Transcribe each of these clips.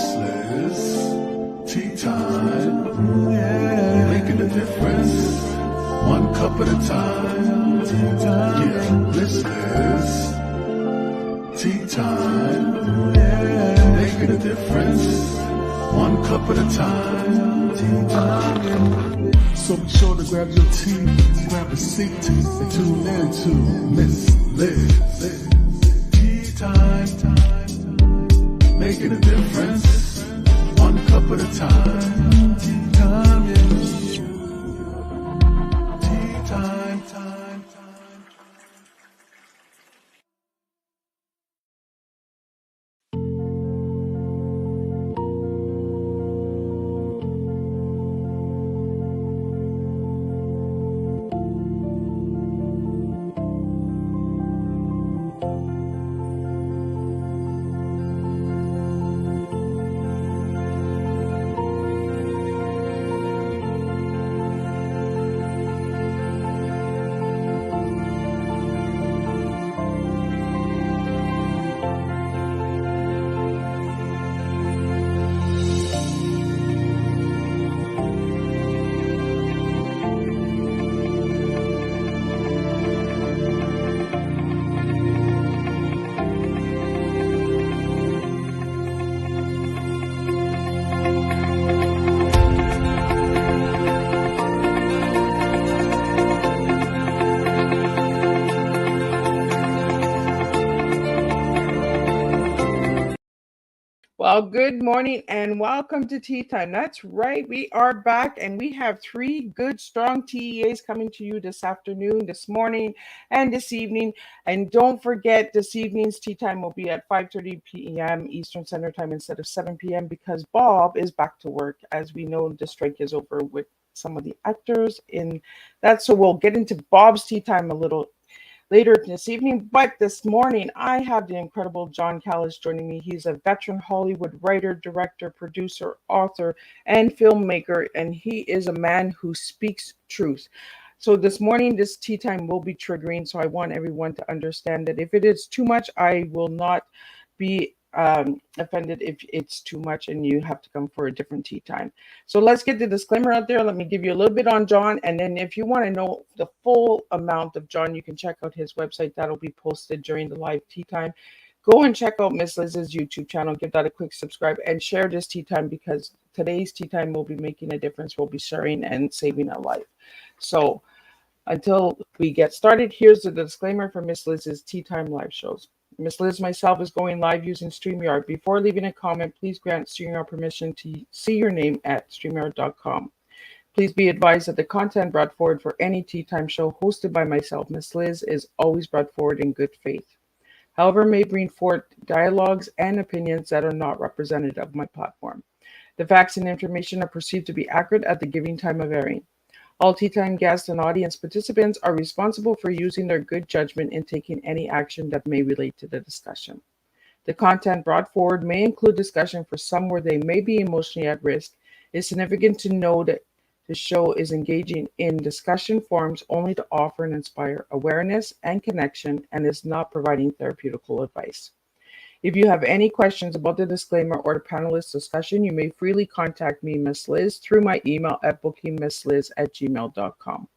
Miss Liz, tea time, yeah, making a difference, one cup at a time, tea time, yeah, Miss Liz, tea time, yeah, making a difference, one cup at a time, tea time. So be sure to grab your tea, grab a seat, and tune in to Miss Liz, tea time. Making a difference, one cup at a time. Tea time, yeah. Tea time, time. Well, good morning and welcome to Tea Time. That's right, we are back and we have three good, strong TEAs coming to you this afternoon, this morning, and this evening. And don't forget, this evening's Tea Time will be at 5:30 p.m. Eastern Standard Time instead of 7 p.m. because Bob is back to work. As we know, the strike is over with some of the actors in that. So we'll get into Bob's Tea Time a little later this evening. But this morning, I have the incredible John Callas joining me. He's a veteran Hollywood writer, director, producer, author, and filmmaker, and he is a man who speaks truth. So this morning, this tea time will be triggering. So I want everyone to understand that if it is too much, I will not be offended if it's too much and you have to come for a different tea time. So let's get the disclaimer out there. Let me give you a little bit on John, and then if you want to know the full amount of John, you can check out his website. That'll be posted during the live tea time. Go and check out Miss Liz's YouTube channel. Give that a quick subscribe and share this tea time because today's tea time will be making a difference. We'll be sharing and saving a life. So until we get started, here's the disclaimer for Miss Liz's tea time live shows. Miss Liz myself is going live using StreamYard. Before leaving a comment, please grant StreamYard permission to see your name at StreamYard.com. Please be advised that the content brought forward for any tea time show hosted by myself, Miss Liz, is always brought forward in good faith. However, may bring forth dialogues and opinions that are not representative of my platform. The facts and information are perceived to be accurate at the giving time of airing. All tea time guests and audience participants are responsible for using their good judgment in taking any action that may relate to the discussion. The content brought forward may include discussion for some where they may be emotionally at risk. It's significant to know that the show is engaging in discussion forums only to offer and inspire awareness and connection and is not providing therapeutical advice. If you have any questions about the disclaimer or the panelist discussion, you may freely contact me, Miss Liz, through my email at bookingmissliz@gmail.com.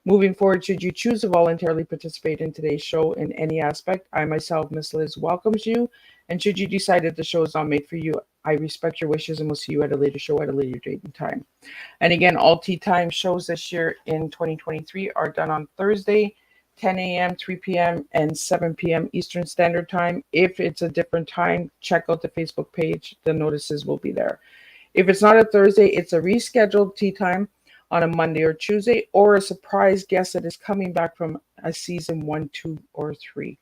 Moving forward, should you choose to voluntarily participate in today's show in any aspect, I myself, Miss Liz, welcomes you. And should you decide that the show is not made for you, I respect your wishes and will see you at a later show at a later date and time. And again, all tea time shows this year in 2023 are done on Thursday, 10 a.m., 3 p.m., and 7 p.m. Eastern Standard Time. If it's a different time, check out the Facebook page. The notices will be there. If it's not a Thursday, it's a rescheduled tea time on a Monday or Tuesday, or a surprise guest that is coming back from a season 1, 2, or 3.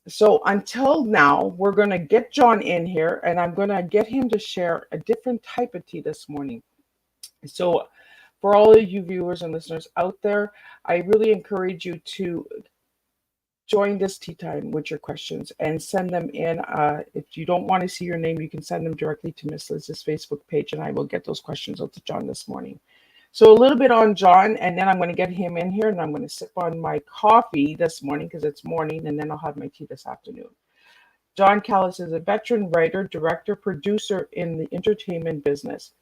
So until now, we're going to get John in here, and I'm going to get him to share a different type of tea this morning. So for all of you viewers and listeners out there, I really encourage you to join this tea time with your questions and send them in. If you don't want to see your name, you can send them directly to Miss Liz's Facebook page, and I will get those questions out to John this morning. So a little bit on John, and then I'm going to get him in here, and I'm going to sip on my coffee this morning because it's morning, and then I'll have my tea this afternoon. John Callas is a veteran writer, director, producer in the entertainment business.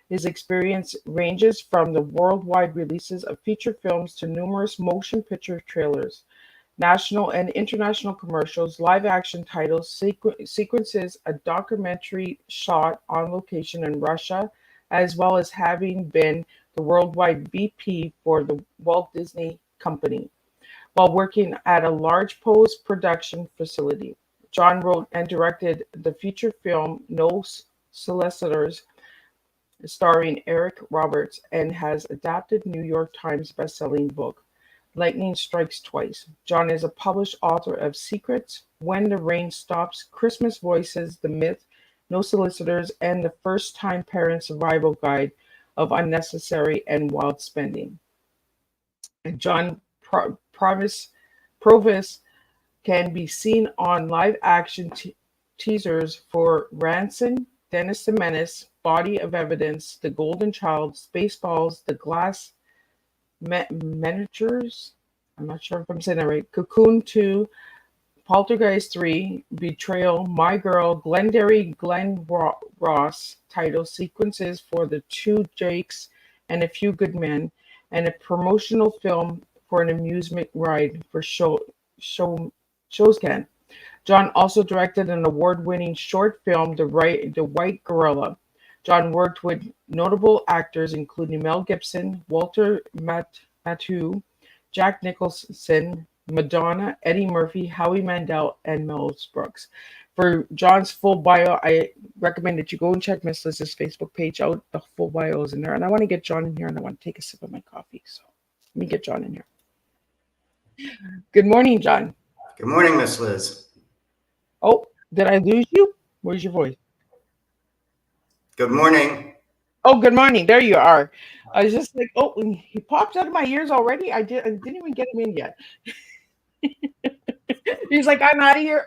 His experience ranges from the worldwide releases of feature films to numerous motion picture trailers, national and international commercials, live action titles, sequences, a documentary shot on location in Russia, as well as having been the worldwide VP for the Walt Disney Company while working at a large post production facility. John wrote and directed the feature film No Solicitors, starring Eric Roberts, and has adapted New York Times bestselling book Lightning Strikes Twice. John is a published author of Secrets, When the Rain Stops, Christmas Voices, The Myth, No Solicitors, and the First Time Parent Survival Guide of Unnecessary and Wild Spending. John Provis can be seen on live action teasers for Ransom, Dennis the Menace, Body of Evidence, The Golden Child, Spaceballs, The Glass Miniatures. I'm not sure if I'm saying that right. Cocoon 2, Poltergeist 3, Betrayal, My Girl, Glengarry Glen Ross title sequences for The Two Jakes and A Few Good Men, and a promotional film for an amusement ride for Showscan. John also directed an award-winning short film, The White Gorilla. John worked with notable actors including Mel Gibson, Walter Matthau, Jack Nicholson, Madonna, Eddie Murphy, Howie Mandel, and Mel Brooks. For John's full bio, I recommend that you go and check Miss Liz's Facebook page out. The full bio is in there. And I want to get John in here, and I want to take a sip of my coffee. So let me get John in here. Good morning, John. Good morning, Miss Liz. Oh, did I lose you? Where's your voice? Good morning. Oh, good morning. There you are. I was just like, oh, he popped out of my ears already. I didn't even get him in yet. He's like, I'm out of here.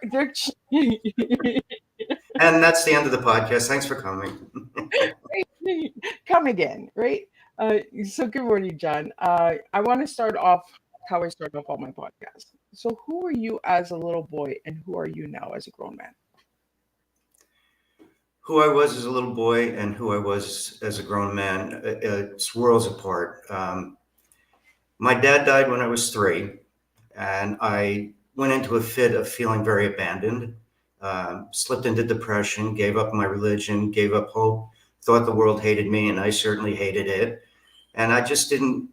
And that's the end of the podcast. Thanks for coming. Come again, right? So good morning, John. I want to start off how I start off all my podcasts. So who are you as a little boy and who are you now as a grown man? Who I was as a little boy and who I was as a grown man, it's worlds apart. My dad died when I was 3, and I went into a fit of feeling very abandoned, slipped into depression, gave up my religion, gave up hope, thought the world hated me, and I certainly hated it. And I just didn't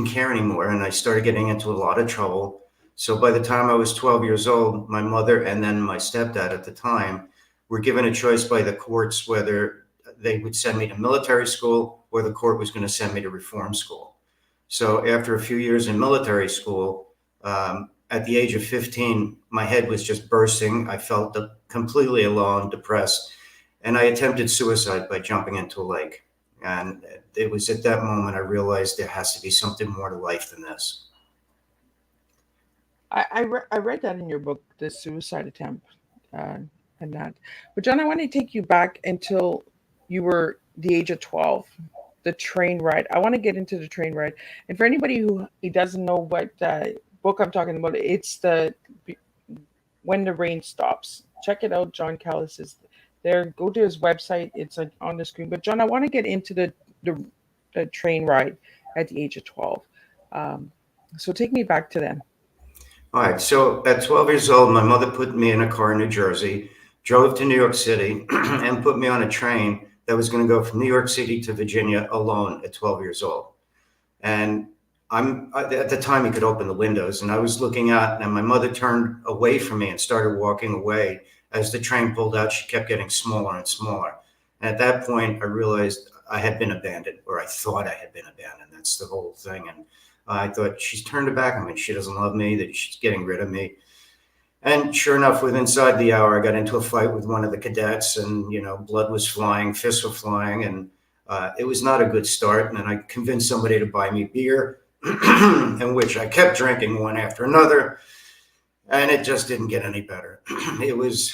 care anymore, and I started getting into a lot of trouble. So by the time I was 12 years old, my mother and then my stepdad at the time were given a choice by the courts whether they would send me to military school or the court was going to send me to reform school. So after a few years in military school, at the age of 15, my head was just bursting. I felt completely alone, depressed, and I attempted suicide by jumping into a lake. And it was at that moment I realized there has to be something more to life than this. I read that in your book, The Suicide Attempt, and that. But John, I want to take you back until you were the age of 12, the train ride. I want to get into the train ride. And for anybody who doesn't know what book I'm talking about, it's the When the Rain Stops. Check it out. John Callas is there. Go to his website. It's on the screen. But John, I want to get into the train ride at the age of 12. So take me back to then. All right. So at 12 years old, my mother put me in a car in New Jersey, drove to New York City, and put me on a train that was going to go from New York City to Virginia alone at 12 years old. And at the time you could open the windows, and I was looking out, and my mother turned away from me and started walking away. As the train pulled out, she kept getting smaller and smaller. And at that point, I realized I had been abandoned, or I thought I had been abandoned. That's the whole thing. And I thought, she's turned her back on me. She doesn't love me, that she's getting rid of me. And sure enough, within inside the hour, I got into a fight with one of the cadets, and, blood was flying, fists were flying, and it was not a good start. And then I convinced somebody to buy me beer, in which I kept drinking one after another, and it just didn't get any better. It was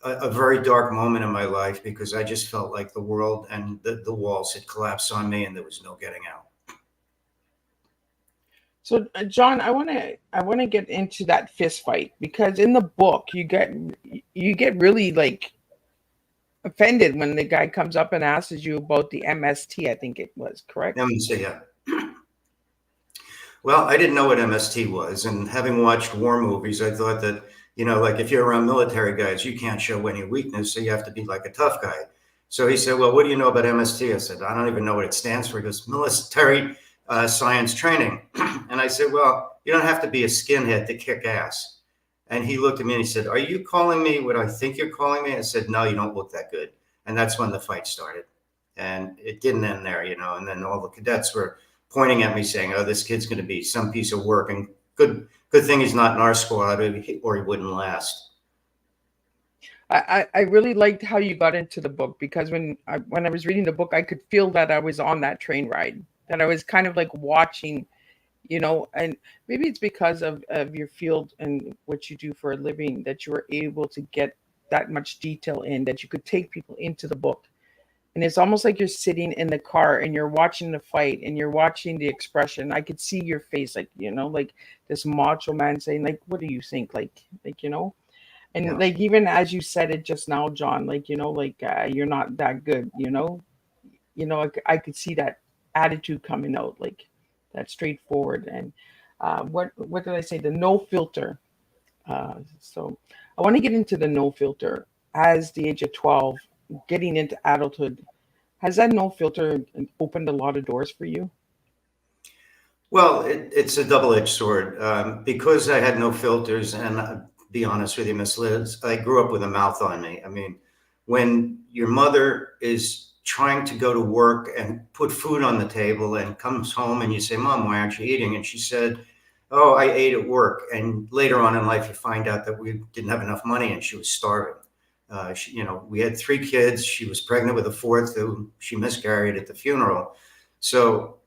a very dark moment in my life because I just felt like the world and the walls had collapsed on me and there was no getting out. So, John, I want to get into that fist fight because in the book you get really like offended when the guy comes up and asks you about the MST. I think it was correct. Let me say, yeah. Well, I didn't know what MST was, and having watched war movies, I thought that, like if you're around military guys, you can't show any weakness, so you have to be like a tough guy. So he said, "Well, what do you know about MST?" I said, "I don't even know what it stands for." He goes, "Military Science Training," and I said, "Well, you don't have to be a skinhead to kick ass." And he looked at me and he said, "Are you calling me what I think you're calling me?" I said, "No, you don't look that good," and that's when the fight started. And it didn't end there, and then all the cadets were pointing at me saying, "Oh, this kid's going to be some piece of work, and good thing he's not in our squad, or he wouldn't last." I really liked how you got into the book because when I was reading the book, I could feel that I was on that train ride, that I was kind of like watching, and maybe it's because of your field and what you do for a living that you were able to get that much detail in that you could take people into the book. And it's almost like you're sitting in the car and you're watching the fight and you're watching the expression. I could see your face, like, like this macho man saying, like, what do you think? Like. And Yeah. like even as you said it just now, John, like you're not that good, I could see that attitude coming out, like that straightforward and what did I say? The no filter. So I want to get into the no filter as the age of 12, getting into adulthood. Has that no filter opened a lot of doors for you? Well, it's a double-edged sword because I had no filters, and be honest with you, Miss Liz, I grew up with a mouth on me. I mean, when your mother is trying to go to work and put food on the table and comes home and you say, "Mom, why aren't you eating?" And she said, "Oh, I ate at work." And later on in life, you find out that we didn't have enough money and she was starving. We had three kids. She was pregnant with a fourth who she miscarried at the funeral. So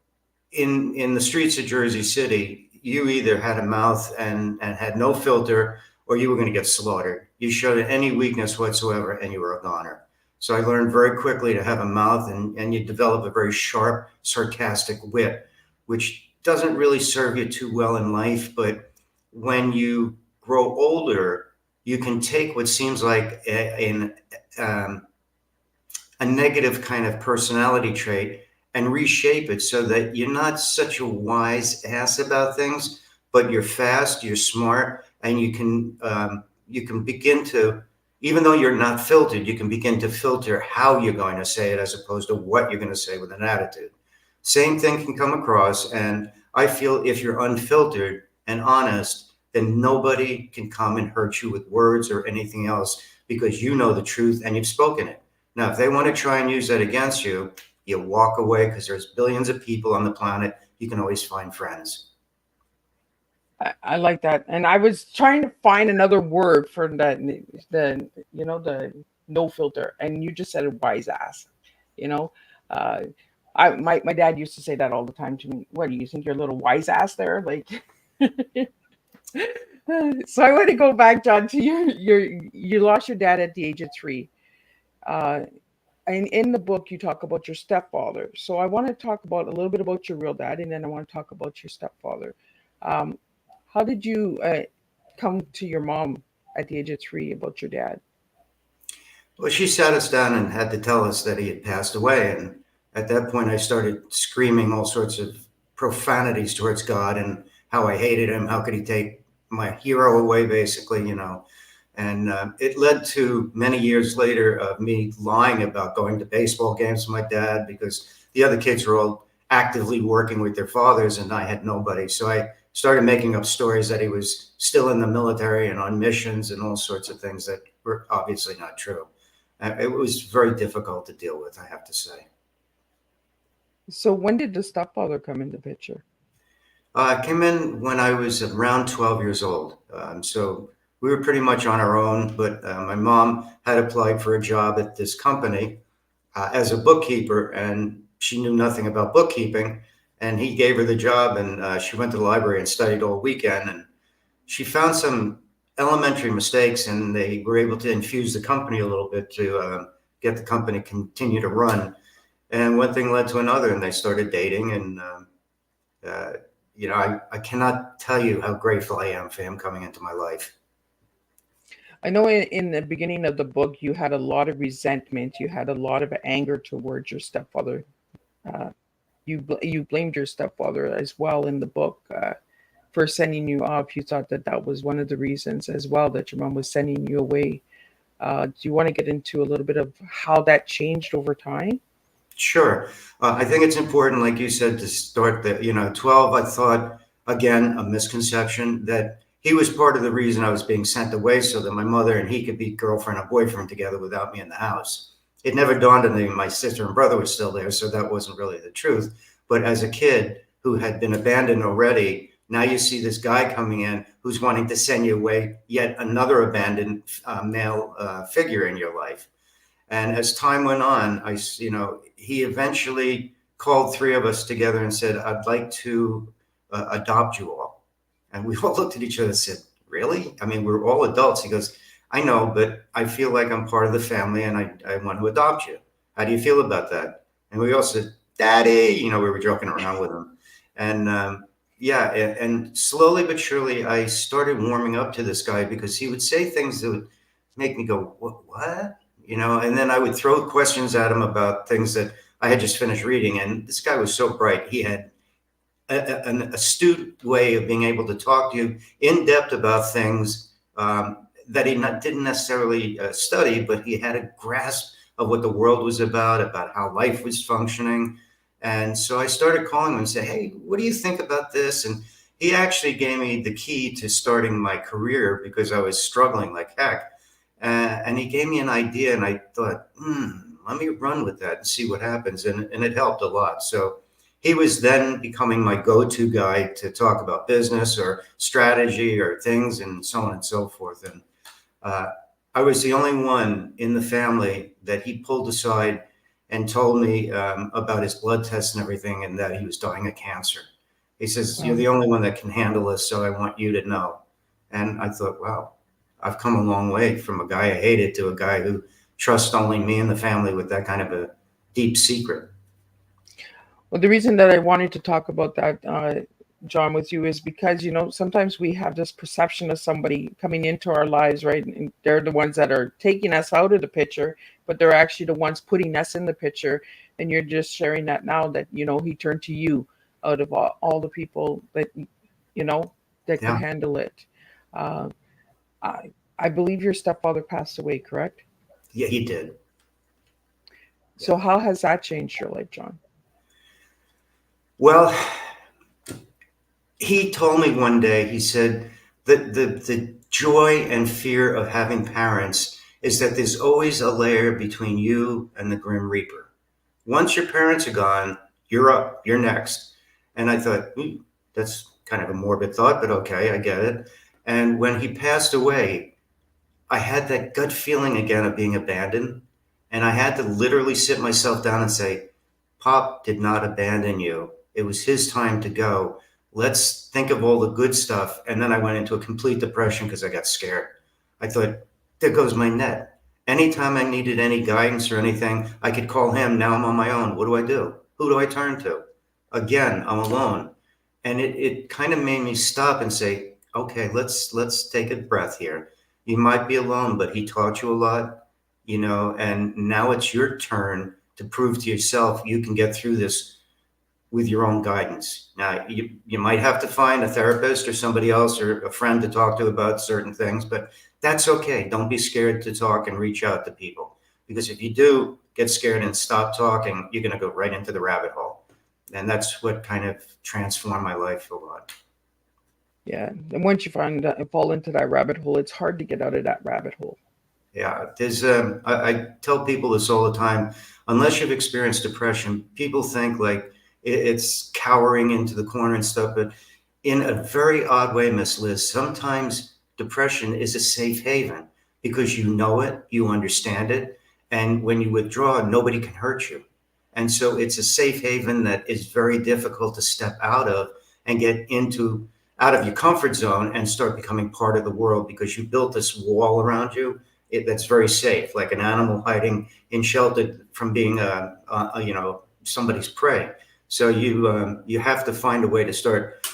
in the streets of Jersey City, you either had a mouth and had no filter, or you were going to get slaughtered. You showed any weakness whatsoever, and you were a goner. So I learned very quickly to have a mouth, and you develop a very sharp, sarcastic wit, which doesn't really serve you too well in life. But when you grow older, you can take what seems like um, a negative kind of personality trait and reshape it so that you're not such a wise ass about things, but you're fast, you're smart, and you can begin to, even though you're not filtered, you can begin to filter how you're going to say it as opposed to what you're going to say with an attitude. Same thing can come across, and I feel if you're unfiltered and honest, then nobody can come and hurt you with words or anything else because you know the truth and you've spoken it. Now, if they want to try and use that against you, you walk away because there's billions of people on the planet. You can always find friends. I like that. And I was trying to find another word for the no filter, and you just said a wise ass. You know, uh, my dad used to say that all the time to me. What do you think you're a little wise ass there? Like, so I want to go back, John, to you lost your dad at the age of 3. Uh, and in the book, you talk about your stepfather. So I want to talk about a little bit about your real dad, and then I want to talk about your stepfather. Um, how did you come to your mom at the age of 3 about your dad? Well, she sat us down and had to tell us that he had passed away. And at that point, I started screaming all sorts of profanities towards God and how I hated him. How could he take my hero away, basically. And it led to many years later of me lying about going to baseball games with my dad because the other kids were all actively working with their fathers and I had nobody. So I started making up stories that he was still in the military and on missions and all sorts of things that were obviously not true. It was very difficult to deal with, I have to say. So when did the stepfather come into picture? I came in when I was around 12 years old. So we were pretty much on our own, but my mom had applied for a job at this company as a bookkeeper, and she knew nothing about bookkeeping. And he gave her the job, and she went to the library and studied all weekend. And she found some elementary mistakes, and they were able to infuse the company a little bit to get the company continue to run. And one thing led to another, and they started dating. And I cannot tell you how grateful I am for him coming into my life. I know in the beginning of the book, you had a lot of resentment. You had a lot of anger towards your stepfather. Uh, you blamed your stepfather as well in the book for sending you off. You thought that that was one of the reasons as well that your mom was sending you away. Do you want to get into a little bit of how that changed over time? Sure. I think it's important, like you said, to start that, 12, I thought, again, a misconception that he was part of the reason I was being sent away so that my mother and he could be girlfriend and boyfriend together without me in the house. It never dawned on me my sister and brother were still there, so that wasn't really the truth. But as a kid who had been abandoned already, now you see this guy coming in who's wanting to send you away, yet another abandoned male figure in your life. And as time went on, he eventually called three of us together and said, "I'd like to adopt you all." And we all looked at each other and said, "Really? I mean, we're all adults." He goes, "I know, but I feel like I'm part of the family and I want to adopt you. How do you feel about that?" And we all said, "Daddy," we were joking around with him. And yeah, and slowly but surely, I started warming up to this guy because he would say things that would make me go, What? And then I would throw questions at him about things that I had just finished reading. And this guy was so bright. He had an astute way of being able to talk to you in depth about things that he didn't necessarily study, but he had a grasp of what the world was about how life was functioning. And so I started calling him and say, "Hey, what do you think about this?" And he actually gave me the key to starting my career because I was struggling like heck. And he gave me an idea, and I thought, let me run with that and see what happens. And it helped a lot. So he was then becoming my go-to guy to talk about business or strategy or things and so on and so forth. And uh, I was the only one in the family that he pulled aside and told me about his blood tests and everything, and that he was dying of cancer. He says, "You're Wow. the only one that can handle this, so I want you to know." And I thought, wow, I've come a long way from a guy I hated to a guy who trusts only me and the family with that kind of a deep secret. Well, the reason that I wanted to talk about that, John, with you is because, sometimes we have this perception of somebody coming into our lives, right? And they're the ones that are taking us out of the picture, but they're actually the ones putting us in the picture. And you're just sharing that now that, he turned to you out of all the people that, you know, that could Yeah. handle it. Uh, I, I believe your stepfather passed away, correct? Yeah, he did. So how has that changed your life, John? Well, he told me one day, he said that the joy and fear of having parents is that there's always a layer between you and the Grim Reaper. Once your parents are gone, you're up, you're next. And I thought, that's kind of a morbid thought, but okay, I get it. And when he passed away, I had that gut feeling again of being abandoned. And I had to literally sit myself down and say, "Pop did not abandon you. It was his time to go. Let's think of all the good stuff." And then I went into a complete depression because I got scared. I thought, there goes my net. Anytime I needed any guidance or anything, I could call him. Now I'm on my own. What do I do? Who do I turn to? Again, I'm alone. And it kind of made me stop and say, okay, let's take a breath here. You might be alone, but he taught you a lot, and now it's your turn to prove to yourself you can get through this with your own guidance. Now, you might have to find a therapist or somebody else or a friend to talk to about certain things, but that's okay. Don't be scared to talk and reach out to people. Because if you do get scared and stop talking, you're going to go right into the rabbit hole. And that's what kind of transformed my life a lot. Yeah. And once you fall into that rabbit hole, it's hard to get out of that rabbit hole. Yeah, I tell people this all the time. Unless you've experienced depression, people think like it's cowering into the corner and stuff. But in a very odd way, Miss Liz, sometimes depression is a safe haven because you know it, you understand it, and when you withdraw, nobody can hurt you. And so it's a safe haven that is very difficult to step out of and get into out of your comfort zone and start becoming part of the world because you built this wall around you that's very safe, like an animal hiding in shelter from being, somebody's prey. So you have to find a way to start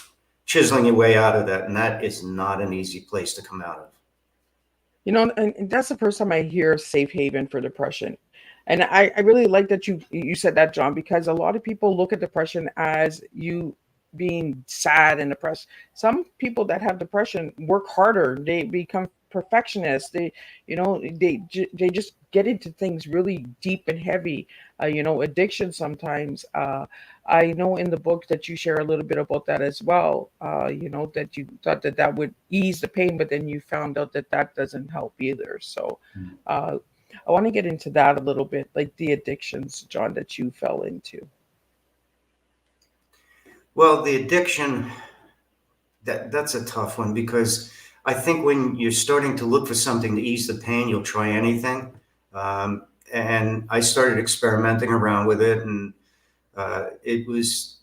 chiseling your way out of that. And that is not an easy place to come out of. And that's the first time I hear safe haven for depression. And I really like that you said that, John, because a lot of people look at depression as you being sad and depressed. Some people that have depression work harder. They become perfectionists. They just get into things really deep and heavy. Addiction sometimes. I know in the book that you share a little bit about that as well. That you thought that that would ease the pain, but then you found out that that doesn't help either. So, uh, I want to get into that a little bit, like the addictions, John, that you fell into. Well, the addiction, that's a tough one because I think when you're starting to look for something to ease the pain, you'll try anything. And I started experimenting around with it, and it was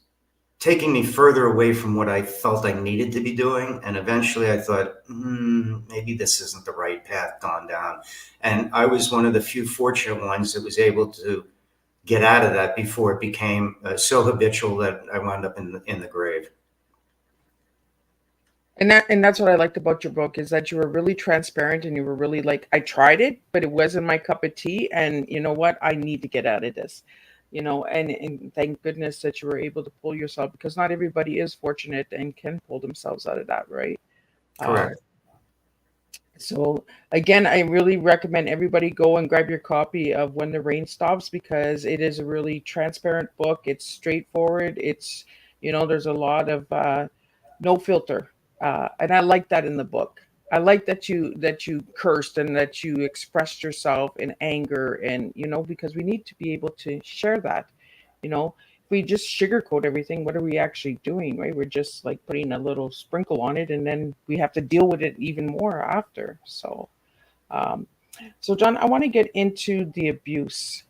taking me further away from what I felt I needed to be doing. And eventually I thought, maybe this isn't the right path gone down. And I was one of the few fortunate ones that was able to get out of that before it became so habitual that I wound up in the grave. And that's what I liked about your book is that you were really transparent and you were really like, I tried it, but it wasn't my cup of tea. And you know what? I need to get out of this. And thank goodness that you were able to pull yourself because not everybody is fortunate and can pull themselves out of that, right? Uh, Correct. so again, I really recommend everybody go and grab your copy of When the Rain Stops because it is a really transparent book. It's straightforward. There's a lot of no filter, and I like that in the book. I like that you cursed and that you expressed yourself in anger, and because we need to be able to share that. If we just sugarcoat everything, what are we actually doing, right? We're just like putting a little sprinkle on it, and then we have to deal with it even more after. Um, so John, I want to get into the abuse.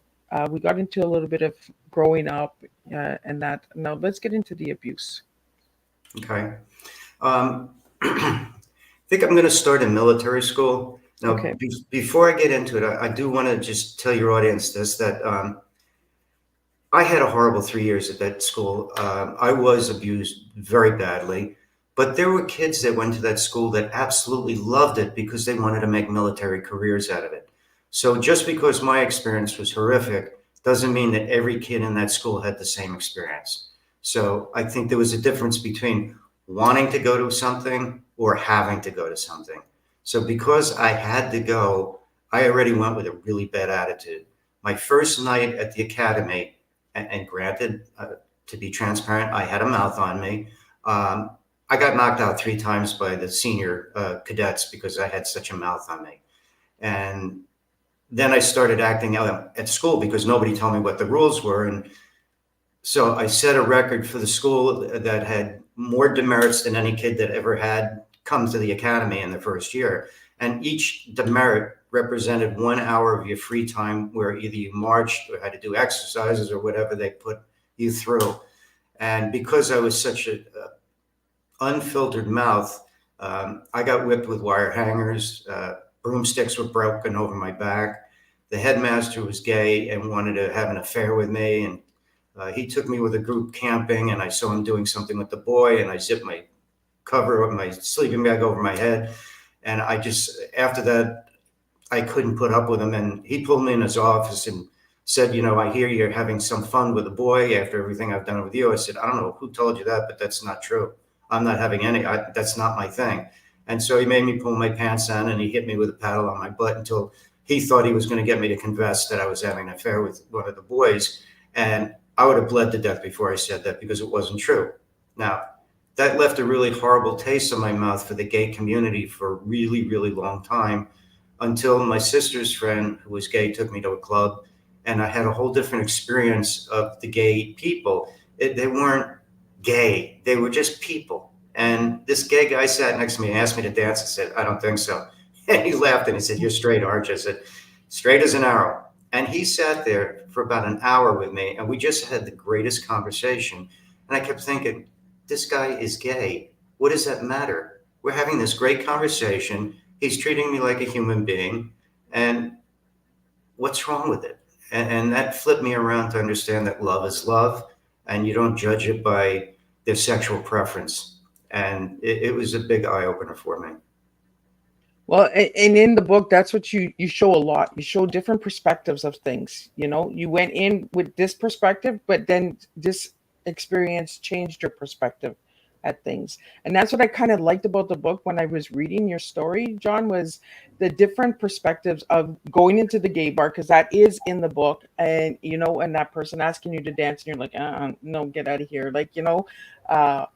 We got into a little bit of growing up, and that. Now let's get into the abuse. Okay. Um, I think I'm going to start in military school. Now, Okay. before I get into it, I do want to just tell your audience this that I had a horrible 3 years at that school. I was abused very badly, but there were kids that went to that school that absolutely loved it because they wanted to make military careers out of it. So just because my experience was horrific doesn't mean that every kid in that school had the same experience. So I think there was a difference between wanting to go to something or having to go to something. So because I had to go, I already went with a really bad attitude. My first night at the academy, and granted, to be transparent, I had a mouth on me. I got knocked out 3 times by the senior cadets because I had such a mouth on me. And then I started acting out at school because nobody told me what the rules were. And so I set a record for the school that had more demerits than any kid that ever had come to the academy in the first year. And each demerit represented 1 hour of your free time where either you marched or had to do exercises or whatever they put you through. And because I was such a unfiltered mouth, I got whipped with wire hangers. Broomsticks were broken over my back. The headmaster was gay and wanted to have an affair with me. And he took me with a group camping, and I saw him doing something with the boy, and I zipped my cover of my sleeping bag over my head. And after that, I couldn't put up with him. And he pulled me in his office and said, I hear you're having some fun with a boy after everything I've done with you. I said, I don't know who told you that, but that's not true. I'm not having that's not my thing. And so he made me pull my pants down and he hit me with a paddle on my butt until he thought he was going to get me to confess that I was having an affair with one of the boys. And I would have bled to death before I said that because it wasn't true. Now, that left a really horrible taste in my mouth for the gay community for a really, really long time until my sister's friend who was gay took me to a club and I had a whole different experience of the gay people. They weren't gay. They were just people. And this gay guy sat next to me and asked me to dance. I said, I don't think so. And he laughed and he said, you're straight, aren't you? I said, straight as an arrow. And he sat there for about an hour with me and we just had the greatest conversation. And I kept thinking, this guy is gay. What does that matter? We're having this great conversation. He's treating me like a human being. And what's wrong with it? And that flipped me around to understand that love is love and you don't judge it by their sexual preference. And it was a big eye opener for me. Well, and in the book, that's what you show a lot. You show different perspectives of things. You know, you went in with this perspective, but then this experience changed your perspective at things. And that's what I kind of liked about the book when I was reading your story, John, was the different perspectives of going into the gay bar, because that is in the book, and you know, and that person asking you to dance, and you're like, no, get out of here, like, you know, uh,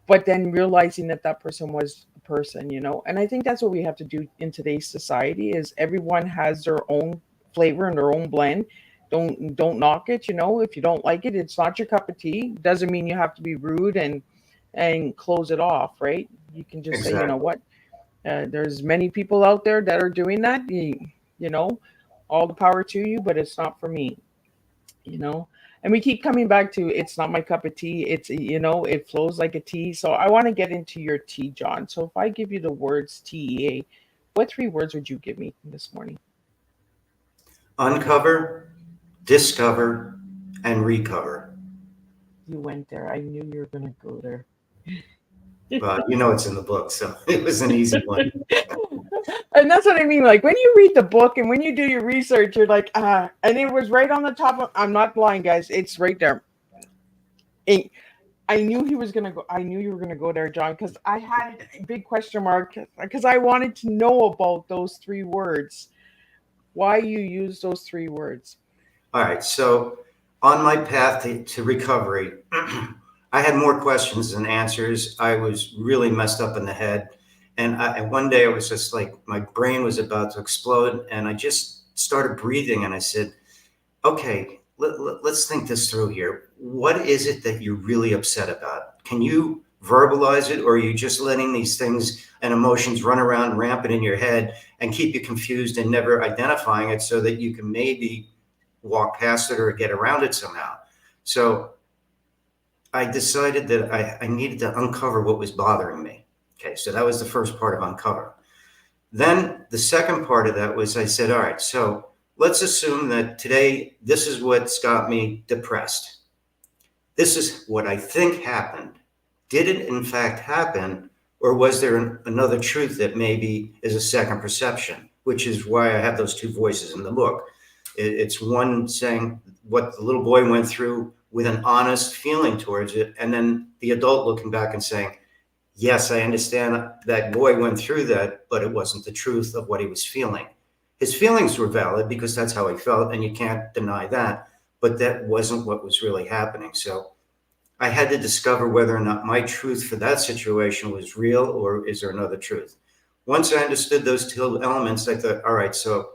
but then realizing that that person was a person, you know. And I think that's what we have to do in today's society, is everyone has their own flavor and their own blend. Don't knock it, you know. If you don't like it, it's not your cup of tea. Doesn't mean you have to be rude and close it off, right? You can just say, you know Exactly. what, there's many people out there that are doing that. You know, all the power to you, but it's not for me, you know. And we keep coming back to, it's not my cup of tea. It's, you know, it flows like a tea. So I want to get into your tea, John. So if I give you the words TEA, what three words would you give me this morning? Uncover, discover, and recover. You went there. I knew you were going to go there. You know it's in the book, so it was an easy one. And that's what I mean. Like when you read the book and when you do your research, you're like, and it was right on the top of, I'm not lying, guys. It's right there. And I knew he was gonna go. I knew you were gonna go there, John, because I had a big question mark because I wanted to know about those three words. Why you use those three words? All right. So, on my path to recovery, I had more questions than answers. I was really messed up in the head. And one day I was just like, my brain was about to explode. And I just started breathing and I said, okay, let's think this through here. What is it that you're really upset about? Can you verbalize it, or are you just letting these things and emotions run around rampant in your head and keep you confused and never identifying it so that you can maybe walk past it or get around it somehow? So I decided that I needed to uncover what was bothering me. Okay, so that was the first part of uncover. Then the second part of that was I said, all right, so let's assume that today this is what's got me depressed. This is what I think happened. Did it in fact happen, or was there another truth that maybe is a second perception, which is why I have those two voices in the book. It's one saying what the little boy went through with an honest feeling towards it, and then the adult looking back and saying, yes, I understand that boy went through that, but it wasn't the truth of what he was feeling. His feelings were valid because that's how he felt, and you can't deny that, but that wasn't what was really happening. So I had to discover whether or not my truth for that situation was real, or is there another truth. Once I understood those two elements, I thought, all right, so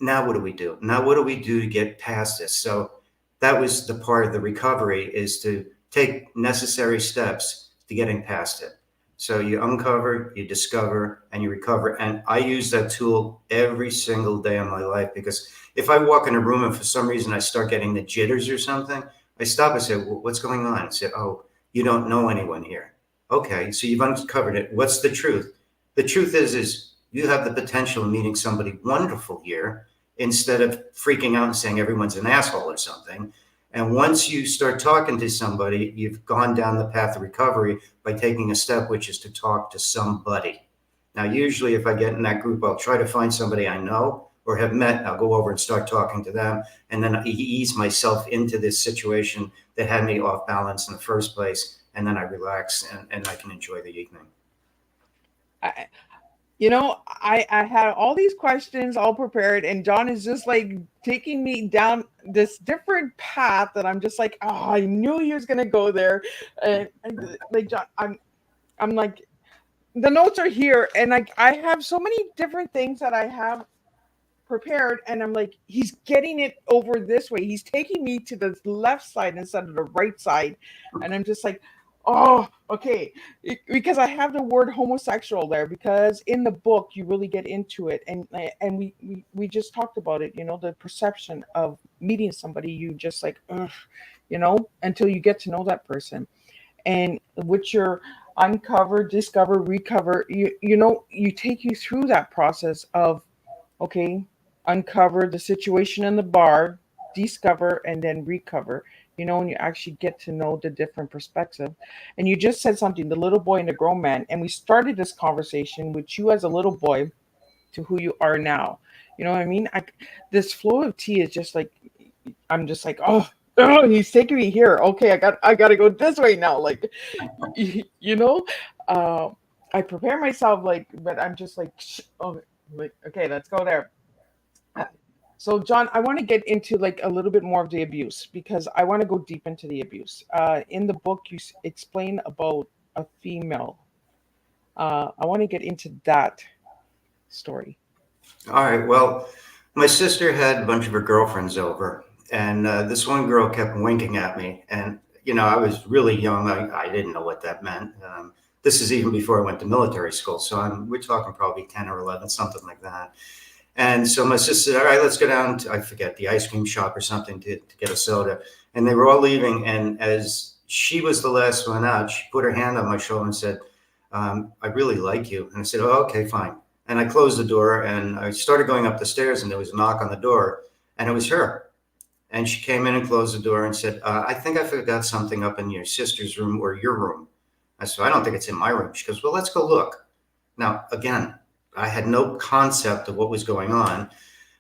now what do we do? Now what do we do to get past this? So that was the part of the recovery, is to take necessary steps to getting past it. So you uncover, you discover, and you recover. And I use that tool every single day of my life, because if I walk in a room and for some reason I start getting the jitters or something, I stop and say, well, what's going on? I say, oh, you don't know anyone here. Okay, so you've uncovered it. What's the truth? The truth is you have the potential of meeting somebody wonderful here, instead of freaking out and saying everyone's an asshole or something. And once you start talking to somebody, you've gone down the path of recovery by taking a step, which is to talk to somebody. Now, usually, if I get in that group, I'll try to find somebody I know or have met. And I'll go over and start talking to them. And then I ease myself into this situation that had me off balance in the first place. And then I relax and I can enjoy the evening. I, you know, I had all these questions all prepared, and John is just like taking me down this different path that I'm just like, oh, I knew he was gonna go there. And like John, I'm like, the notes are here, and like I have so many different things that I have prepared, and I'm like, he's getting it over this way. He's taking me to the left side instead of the right side, and I'm just like, oh, okay, because I have the word homosexual there, because in the book you really get into it, and we just talked about it. You know, the perception of meeting somebody, you just like, ugh, you know, until you get to know that person, and with your uncover, discover, recover, you know, you take you through that process of, okay, uncover the situation in the bar, discover, and then recover. when you actually get to know the different perspective. And you just said something, the little boy and the grown man. And we started this conversation with you as a little boy to who you are now. You know what I mean? This flow of tea is just like, I'm just like, oh, he's taking me here. Okay, I got to go this way now. Like, you know, uh, I prepare myself like, but I'm just like, oh, like, okay, let's go there. Uh, So, John, I want to get into like a little bit more of the abuse because I want to go deep into the abuse. In the book, you explain about a female. I want to get into that story. All right. Well, my sister had a bunch of her girlfriends over, and this one girl kept winking at me. And, I was really young. I didn't know what that meant. This is even before I went to military school. So we're talking probably 10 or 11, something like that. And so my sister said, all right, let's go down to, I forget, the ice cream shop or something to get a soda. And they were all leaving. And as she was the last one out, she put her hand on my shoulder and said, I really like you. And I said, oh, okay, fine. And I closed the door and I started going up the stairs and there was a knock on the door and it was her. And she came in and closed the door and said, I think I forgot something up in your sister's room or your room. I said, I don't think it's in my room. She goes, well, let's go look. Now, again, I had no concept of what was going on.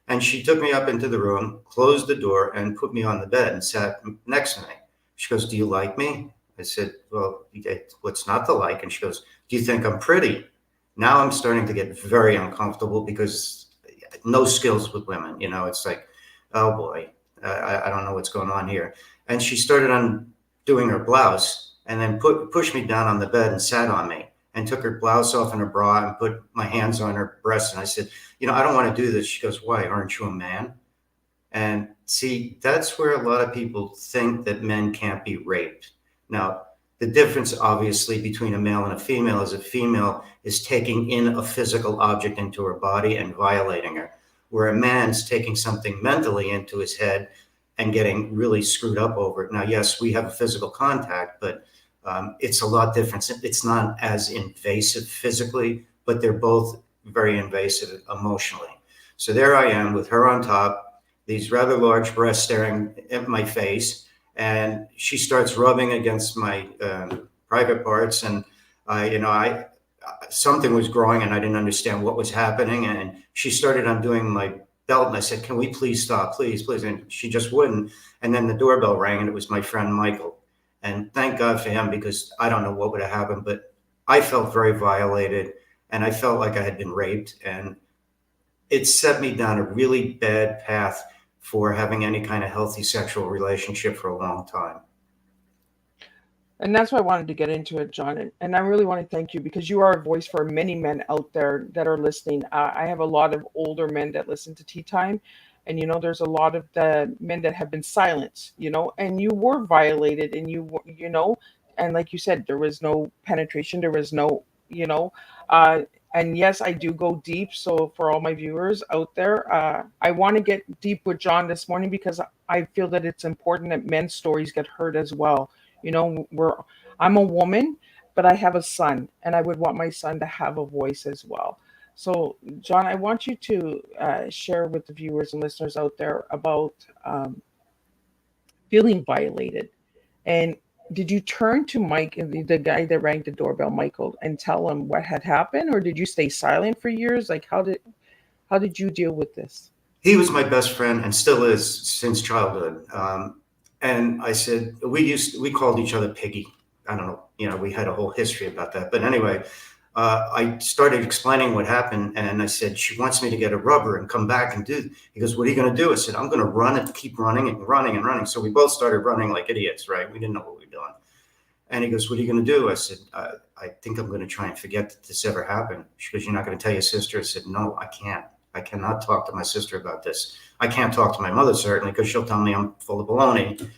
And she took me up into the room, closed the door, and put me on the bed and sat next to me. She goes, do you like me? I said, well, what's not to like? And she goes, do you think I'm pretty? Now I'm starting to get very uncomfortable because no skills with women. It's like, oh boy, I don't know what's going on here. And she started undoing her blouse and then pushed me down on the bed and sat on me and took her blouse off and her bra and put my hands on her breasts. And I said, I don't want to do this. She goes, why? Aren't you a man? And see, that's where a lot of people think that men can't be raped. Now, the difference, obviously, between a male and a female is a female is taking in a physical object into her body and violating her, where a man's taking something mentally into his head and getting really screwed up over it. Now, yes, we have a physical contact, but it's a lot different. It's not as invasive physically, but they're both very invasive emotionally. So there I am with her on top, these rather large breasts staring at my face, and she starts rubbing against my private parts, and I something was growing, and I didn't understand what was happening, and she started undoing my belt, and I said, "Can we please stop, please, please?" And she just wouldn't. And then the doorbell rang, and it was my friend Michael. And thank God for him, because I don't know what would have happened, but I felt very violated, and I felt like I had been raped, and it set me down a really bad path for having any kind of healthy sexual relationship for a long time. And that's why I wanted to get into it, John. And I really want to thank you because you are a voice for many men out there that are listening. I have a lot of older men that listen to Tea Time. And, there's a lot of the men that have been silenced, and you were violated and and like you said, there was no penetration. There was no, uh, and yes, I do go deep. So for all my viewers out there, I want to get deep with John this morning because I feel that it's important that men's stories get heard as well. I'm a woman, but I have a son, and I would want my son to have a voice as well. So, John, I want you to share with the viewers and listeners out there about feeling violated. And did you turn to Mike, the guy that rang the doorbell, Michael, and tell him what had happened, or did you stay silent for years? Like, how did you deal with this? He was my best friend and still is since childhood. And I said, we called each other Piggy. I don't know, we had a whole history about that. But anyway, I started explaining what happened, and I said, she wants me to get a rubber and come back and do. He goes, what are you going to do? I said, I'm going to run and keep running and running and running. So we both started running like idiots, right? We didn't know what we were doing. And he goes, what are you going to do? I said, I think I'm going to try and forget that this ever happened. She goes, you're not going to tell your sister? I said, no, I can't. I cannot talk to my sister about this. I can't talk to my mother, certainly, because she'll tell me I'm full of baloney.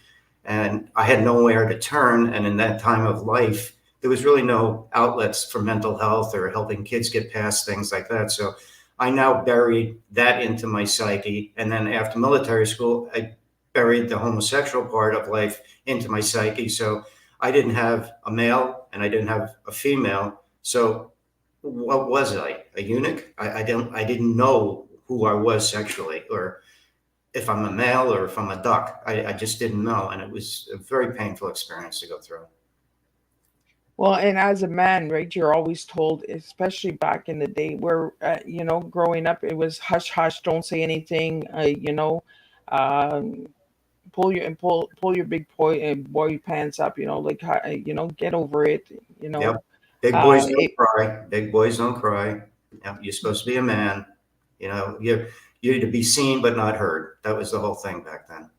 And I had nowhere to turn. And in that time of life, there was really no outlets for mental health or helping kids get past things like that. So I now buried that into my psyche. And then after military school, I buried the homosexual part of life into my psyche. So I didn't have a male and I didn't have a female. So what was I? A eunuch? I didn't know who I was sexually, or if I'm a male or if I'm a duck. I just didn't know. And it was a very painful experience to go through. Well, and as a man, right, you're always told, especially back in the day where, growing up, it was hush hush, don't say anything, um, pull your big boy pants up, like, get over it, you Yep. know. Big boys Uh, don't it, cry. Big boys don't cry. Yep. You're supposed to be a man. You're to be seen but not heard. That was the whole thing back then.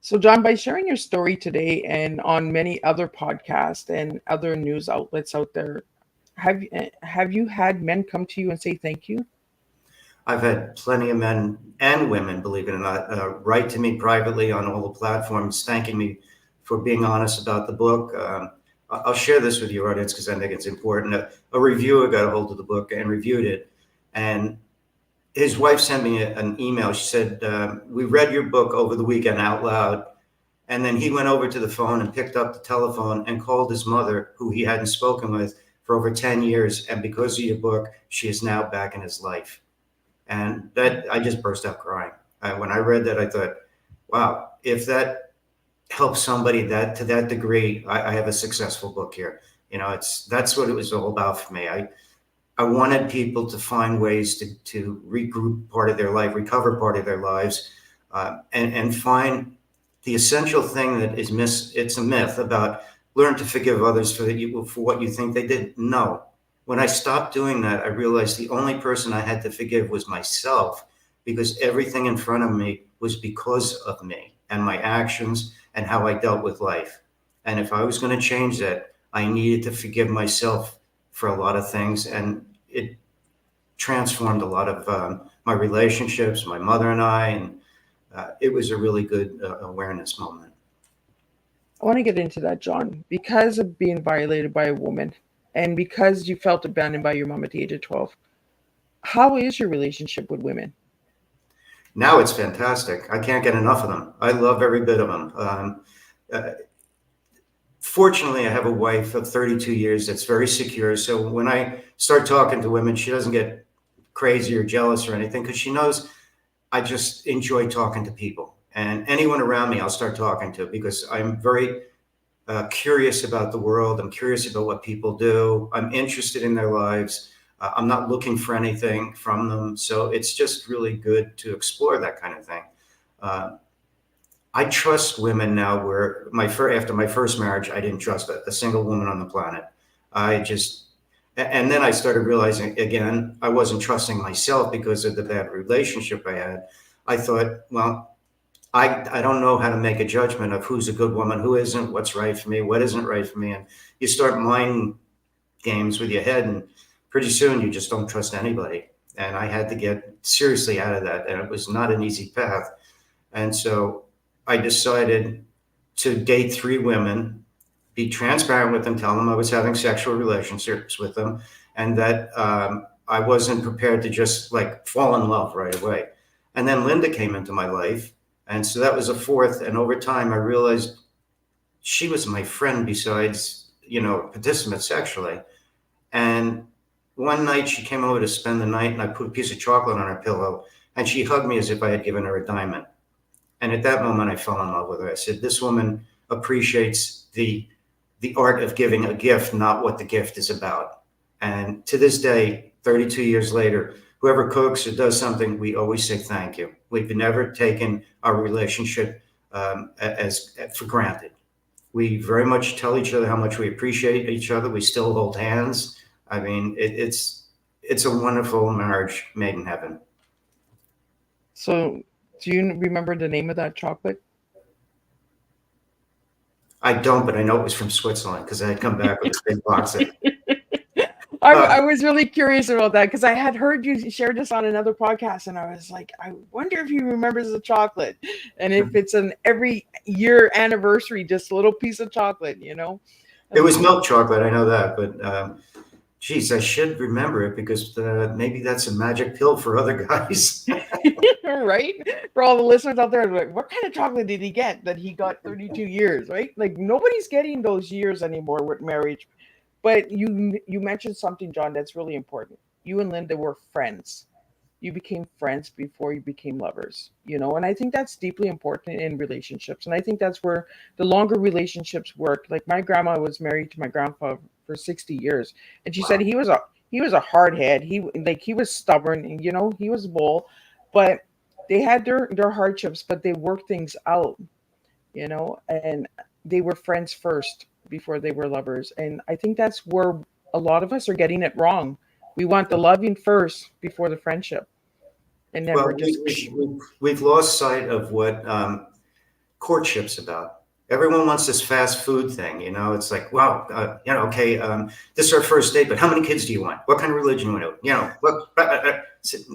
so, John, by sharing your story today and on many other podcasts and other news outlets out there, have you had men come to you and say thank you? I've had plenty of men and women, believe it or not, write to me privately on all the platforms, thanking me for being honest about the book. I'll share this with your audience because I think it's important. A reviewer got a hold of the book and reviewed it, and his wife sent me an email. She said, "We read your book over the weekend out loud." And then he went over to the phone and picked up the telephone and called his mother, who he hadn't spoken with for over 10 years. And because of your book, she is now back in his life. And that I just burst out crying. When I read that, I thought, wow, if that helps somebody that to that degree, I have a successful book here. That's what it was all about for me. I wanted people to find ways to regroup part of their life, recover part of their lives, and find the essential thing that is it's a myth about learn to forgive others for what you think they did. No. When I stopped doing that, I realized the only person I had to forgive was myself because everything in front of me was because of me and my actions and how I dealt with life. And if I was going to change that, I needed to forgive myself for a lot of things. And it transformed a lot of my relationships, my mother and I, and it was a really good awareness moment. I want to get into that, John, because of being violated by a woman and because you felt abandoned by your mom at the age of 12. How is your relationship with women? Now it's fantastic. I can't get enough of them. I love every bit of them. Uh, Fortunately, I have a wife of 32 years that's very secure. So when I start talking to women, she doesn't get crazy or jealous or anything because she knows I just enjoy talking to people. And anyone around me, I'll start talking to because I'm very curious about the world. I'm curious about what people do. I'm interested in their lives. I'm not looking for anything from them. So it's just really good to explore that kind of thing. Uh, I trust women now where after my first marriage, I didn't trust a single woman on the planet. I just, and then I started realizing again, I wasn't trusting myself because of the bad relationship I had. I thought, well, I don't know how to make a judgment of who's a good woman, who isn't, what's right for me, what isn't right for me. And you start mind games with your head, and pretty soon you just don't trust anybody. And I had to get seriously out of that. And it was not an easy path. And so I decided to date three women, be transparent with them, tell them I was having sexual relationships with them, and that I wasn't prepared to just like fall in love right away. And then Linda came into my life. And so that was a fourth. And over time, I realized she was my friend besides, participant sexually. And one night she came over to spend the night and I put a piece of chocolate on her pillow and she hugged me as if I had given her a diamond. And at that moment, I fell in love with her. I said, this woman appreciates the art of giving a gift, not what the gift is about. And to this day, 32 years later, whoever cooks or does something, we always say thank you. We've never taken our relationship as for granted. We very much tell each other how much we appreciate each other. We still hold hands. I mean, it's a wonderful marriage made in heaven. So, do you remember the name of that chocolate? I don't, but I know it was from Switzerland because I had come back with a big box of. I was really curious about that because I had heard you share this on another podcast, and I was like, I wonder if he remembers the chocolate, and if it's an every year anniversary, just a little piece of chocolate. It was milk chocolate, I know that, but geez, I should remember it because maybe that's a magic pill for other guys. Right? For all the listeners out there, like, what kind of chocolate did he get that he got 32 years, right? Like nobody's getting those years anymore with marriage. But you mentioned something, John, that's really important. You and Linda were friends. you became friends before you became lovers, and I think that's deeply important in relationships. And I think that's where the longer relationships work. Like my grandma was married to my grandpa for 60 years, and she said Wow. he was a hard head. He was stubborn, and he was a bull, but they had their hardships, but they worked things out, and they were friends first before they were lovers. And I think that's where a lot of us are getting it wrong. We want the loving first before the friendship, and then we're Well, just we've lost sight of what courtship's about. Everyone wants this fast food thing, It's like, wow, okay, this is our first date, but how many kids do you want? What kind of religion do you want? What?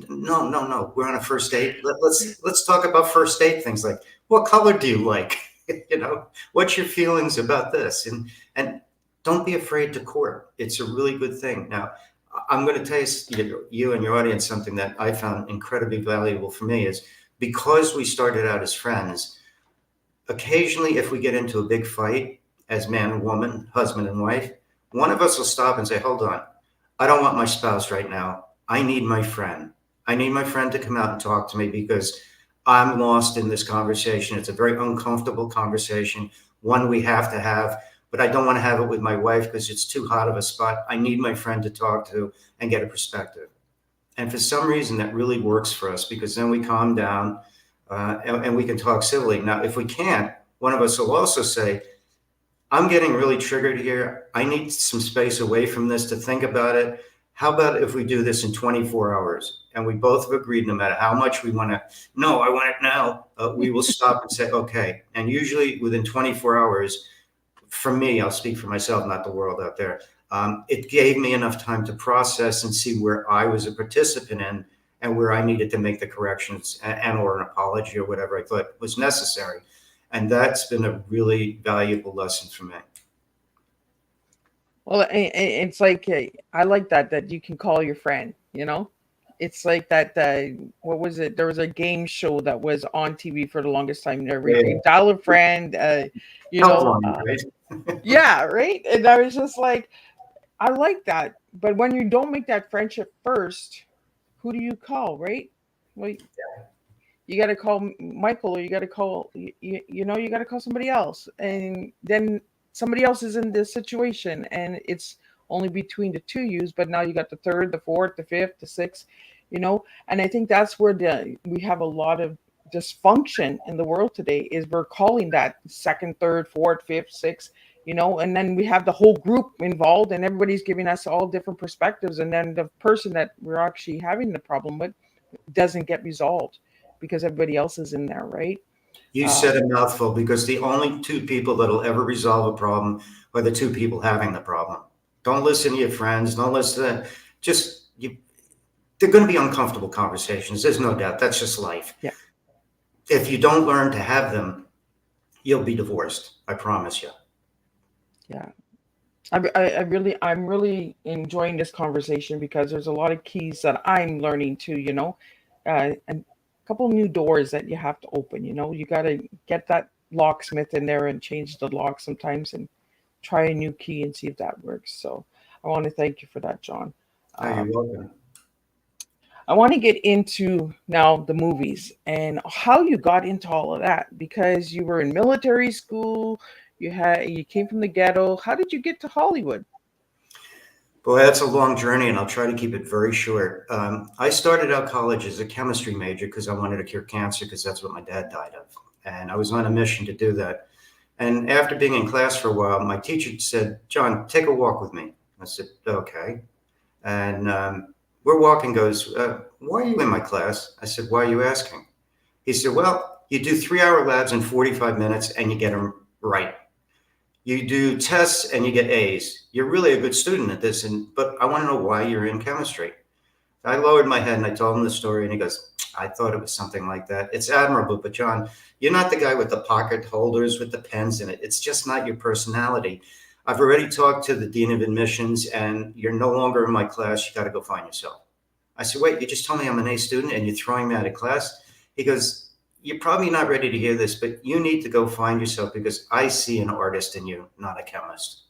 No, no, no. We're on a first date. Let's talk about first date things like what color do you like? What's your feelings about this? And don't be afraid to court. It's a really good thing. Now, I'm going to tell you and your audience something that I found incredibly valuable for me is because we started out as friends. Occasionally, if we get into a big fight as man and woman, husband and wife, one of us will stop and say, hold on, I don't want my spouse right now. I need my friend. I need my friend to come out and talk to me because I'm lost in this conversation. It's a very uncomfortable conversation, one we have to have, but I don't want to have it with my wife because it's too hot of a spot. I need my friend to talk to and get a perspective. And for some reason, that really works for us because then we calm down and we can talk civilly. Now, if we can't, one of us will also say, I'm getting really triggered here. I need some space away from this to think about it. How about if we do this in 24 hours? And we both have agreed, no matter how much we want to, no, I want it now. We will stop and say, okay. And usually within 24 hours, for me, I'll speak for myself, not the world out there. It gave me enough time to process and see where I was a participant in and where I needed to make the corrections and or an apology or whatever I thought was necessary. And that's been a really valuable lesson for me. well. It's like I like that you can call your friend. It's like that. What was it? There was a game show that was on TV for the longest time. Every Yeah. dial a friend. Helpline, right? Yeah, right. And I was just like, I like that. But when you don't make that friendship first, who do you call, right? Well, you got to call Michael, or you got to call you got to call somebody else, and then somebody else is in this situation, and it's only between the two yous. But now you got the third, the fourth, the fifth, the sixth, and I think that's where we have a lot of dysfunction in the world today. Is we're calling that second, third, fourth, fifth, sixth. And then we have the whole group involved, and everybody's giving us all different perspectives, and then the person that we're actually having the problem with doesn't get resolved because everybody else is in there, right? You said a mouthful because the only two people that'll ever resolve a problem are the two people having the problem. Don't listen to your friends. Don't listen to just you. They're going to be uncomfortable conversations. There's no doubt. That's just life. Yeah. If you don't learn to have them, you'll be divorced. I promise you. Yeah. I'm really enjoying this conversation because there's a lot of keys that I'm learning too, and a couple new doors that you have to open. You got to get that locksmith in there and change the lock sometimes and try a new key and see if that works. So I want to thank you for that, John. Oh, you're welcome. I want to get into now the movies and how you got into all of that because you were in military school. You came from the ghetto. How did you get to Hollywood? Boy, that's a long journey, and I'll try to keep it very short. I started out college as a chemistry major because I wanted to cure cancer because that's what my dad died of. And I was on a mission to do that. And after being in class for a while, my teacher said, John, take a walk with me. I said, okay. And we're walking, goes, why are you in my class? I said, why are you asking? He said, well, you do 3-hour labs in 45 minutes and you get them right. You do tests and you get A's. You're really a good student at this, but I want to know why you're in chemistry. I lowered my head and I told him the story, and he goes, I thought it was something like that. It's admirable, but John, you're not the guy with the pocket holders with the pens in it. It's just not your personality. I've already talked to the dean of admissions, and you're no longer in my class. You got to go find yourself. I said, wait, you just told me I'm an A student and you're throwing me out of class? He goes, you're probably not ready to hear this, but you need to go find yourself because I see an artist in you, not a chemist.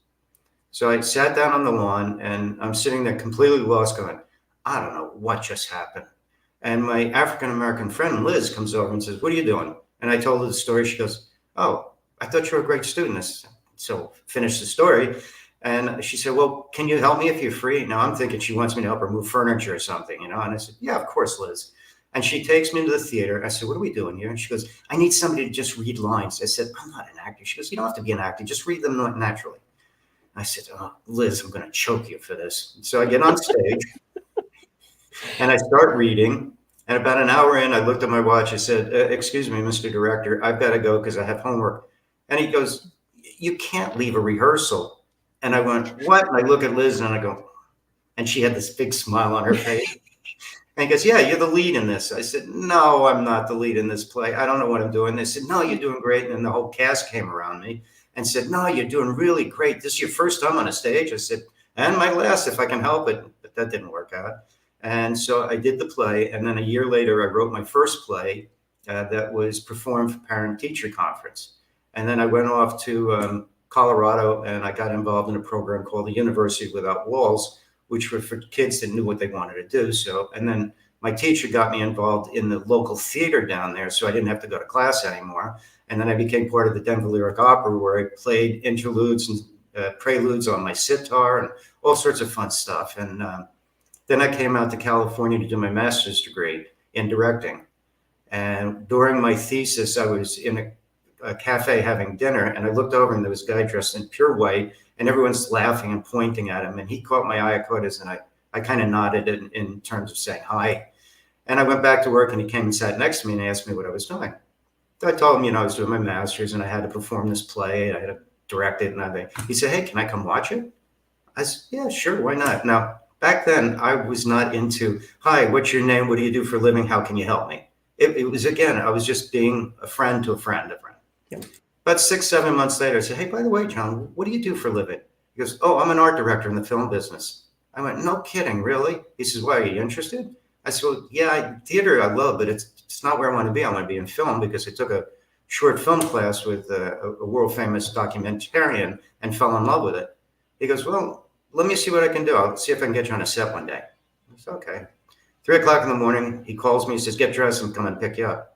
So I sat down on the lawn and I'm sitting there completely lost going, I don't know what just happened. And my African-American friend, Liz, comes over and says, what are you doing? And I told her the story. She goes, oh, I thought you were a great student. So finish the story. And she said, well, can you help me if you're free? Now I'm thinking she wants me to help her move furniture or something, And I said, yeah, of course, Liz. And she takes me into the theater. I said, what are we doing here? And she goes, I need somebody to just read lines. I said, I'm not an actor. She goes, you don't have to be an actor. Just read them naturally. I said, oh, Liz, I'm going to choke you for this. So I get on stage and I start reading. And about an hour in, I looked at my watch. I said, excuse me, Mr. Director, I've got to go because I have homework. And he goes, you can't leave a rehearsal. And I went, what? And I look at Liz and I go, and she had this big smile on her face. And he goes, yeah, you're the lead in this. I said, no, I'm not the lead in this play. I don't know what I'm doing. They said, no, you're doing great. And then the whole cast came around me and said, no, you're doing really great. This is your first time on a stage. I said, and my last, if I can help it. But that didn't work out. And so I did the play. And then a year later, I wrote my first play that was performed for parent-teacher conference. And then I went off to Colorado, and I got involved in a program called the University Without Walls, which were for kids that knew what they wanted to do. So, and then my teacher got me involved in the local theater down there, so I didn't have to go to class anymore. And then I became part of the Denver Lyric Opera, where I played interludes and preludes on my sitar and all sorts of fun stuff. And then I came out to California to do my master's degree in directing. And during my thesis, I was in a cafe having dinner, and I looked over and there was a guy dressed in pure white, and everyone's laughing and pointing at him. And he caught my eye, I caught his, and I kind of nodded in terms of saying hi. And I went back to work, and he came and sat next to me and asked me what I was doing. So I told him, I was doing my master's and I had to perform this play. I had to direct it and everything. He said, hey, can I come watch it? I said, yeah, sure, why not? Now, back then, I was not into, hi, what's your name? What do you do for a living? How can you help me? It was, again, I was just being a friend to a friend. Yep. About 6-7 months later, I said, hey, by the way, John, what do you do for a living? He goes, oh, I'm an art director in the film business. I went, no kidding, really? He says, why, are you interested? I said, well, yeah, theater I love, but it's not where I want to be. I want to be in film, because I took a short film class with a world-famous documentarian and fell in love with it. He goes, well, let me see what I can do. I'll see if I can get you on a set one day. I said, okay. 3 o'clock in the morning, he calls me, he says, get dressed and come and pick you up.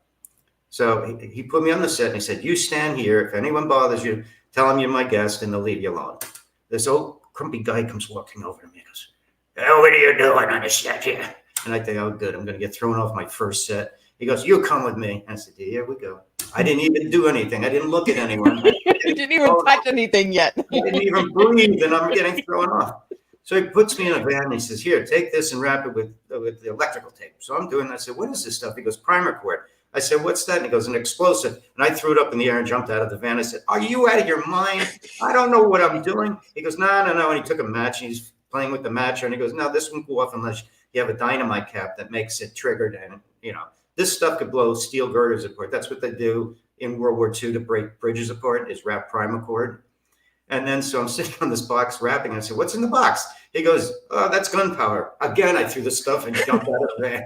So he put me on the set and he said, you stand here. If anyone bothers you, tell them you're my guest and they'll leave you alone. This old grumpy guy comes walking over to me and goes, oh, what are you doing on the set here? And I think, oh, good, I'm going to get thrown off my first set. He goes, you come with me. I said, here we go. I didn't even do anything. I didn't look at anyone. You didn't even touch anything yet. I didn't even breathe, and I'm getting thrown off. So he puts me in a van and he says, here, take this and wrap it with the electrical tape. So I'm doing that. I said, what is this stuff? He goes, primer cord. I said, what's that? And he goes, an explosive. And I threw it up in the air and jumped out of the van. I said, are you out of your mind? I don't know what I'm doing. He goes, no. And he took a match and he's playing with the match. And he goes, no, this won't go off unless you have a dynamite cap that makes it triggered. And, this stuff could blow steel girders apart. That's what they do in World War II to break bridges apart, is wrap primer cord. And then so I'm sitting on this box wrapping. I said, what's in the box? He goes, oh, that's gunpowder. Again, I threw the stuff and jumped out of the van.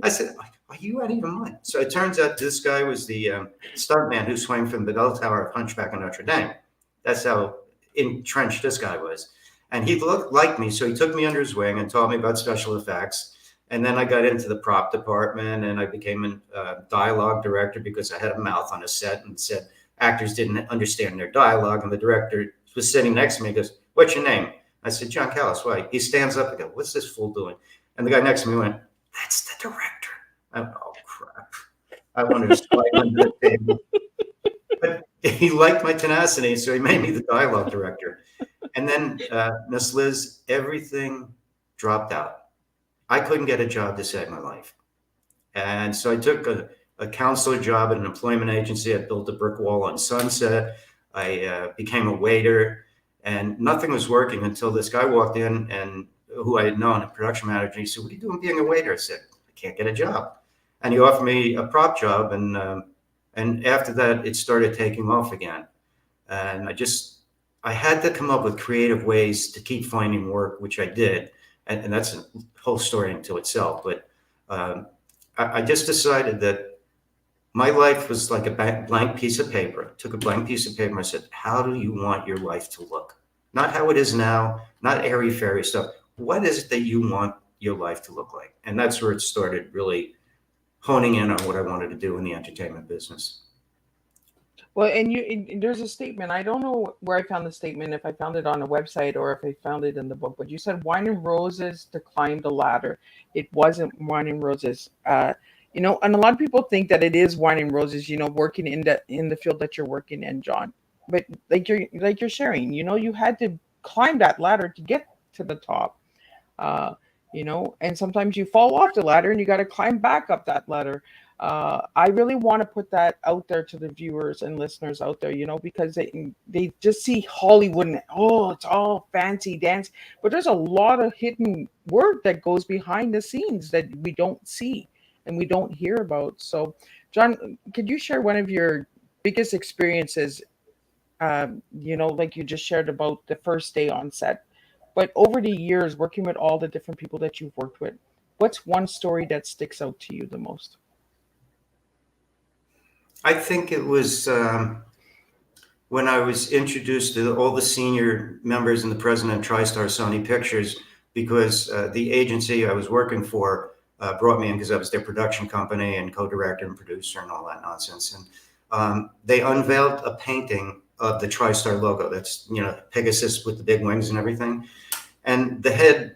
I said, are you out of your mind? So it turns out this guy was the stuntman who swam from the bell tower of Hunchback of Notre Dame. That's how entrenched this guy was. And he looked like me, so he took me under his wing and taught me about special effects. And then I got into the prop department, and I became a dialogue director because I had a mouth on a set and said actors didn't understand their dialogue. And the director was sitting next to me and goes, what's your name? I said, John Callas. Why? He stands up and goes, what's this fool doing? And the guy next to me went, that's the director. I went, oh, crap. I wanted to slide under the table. But he liked my tenacity, so he made me the dialogue director. And then, Miss Liz, everything dropped out. I couldn't get a job to save my life. And so I took a counselor job at an employment agency. I built a brick wall on Sunset. I became a waiter, and nothing was working until this guy walked in, and who I had known, a production manager. He said, what are you doing being a waiter? I said, I can't get a job. And he offered me a prop job. And after that, it started taking off again. And I had to come up with creative ways to keep finding work, which I did. And that's a whole story into itself. But I just decided that my life was like a blank piece of paper. I took a blank piece of paper and I said, how do you want your life to look? Not how it is now, not airy-fairy stuff. What is it that you want your life to look like. And that's where it started really honing in on what I wanted to do in the entertainment business. Well, and there's a statement. I don't know where I found the statement, if I found it on a website or if I found it in the book, but you said wine and roses to climb the ladder. It wasn't wine and roses. And a lot of people think that it is wine and roses, working in the field that you're working in, John. But like you're sharing, you had to climb that ladder to get to the top. uh, and sometimes you fall off the ladder and you got to climb back up that ladder. I really want to put that out there to the viewers and listeners out there, because they just see Hollywood and, oh, it's all fancy dance, but there's a lot of hidden work that goes behind the scenes that we don't see and we don't hear about. So, John, could you share one of your biggest experiences? Like you just shared about the first day on set, but over the years, working with all the different people that you've worked with, what's one story that sticks out to you the most? I think it was when I was introduced to all the senior members and the president of TriStar Sony Pictures, because the agency I was working for brought me in because I was their production company and co-director and producer and all that nonsense. And they unveiled a painting of the TriStar logo. That's, Pegasus with the big wings and everything. And the head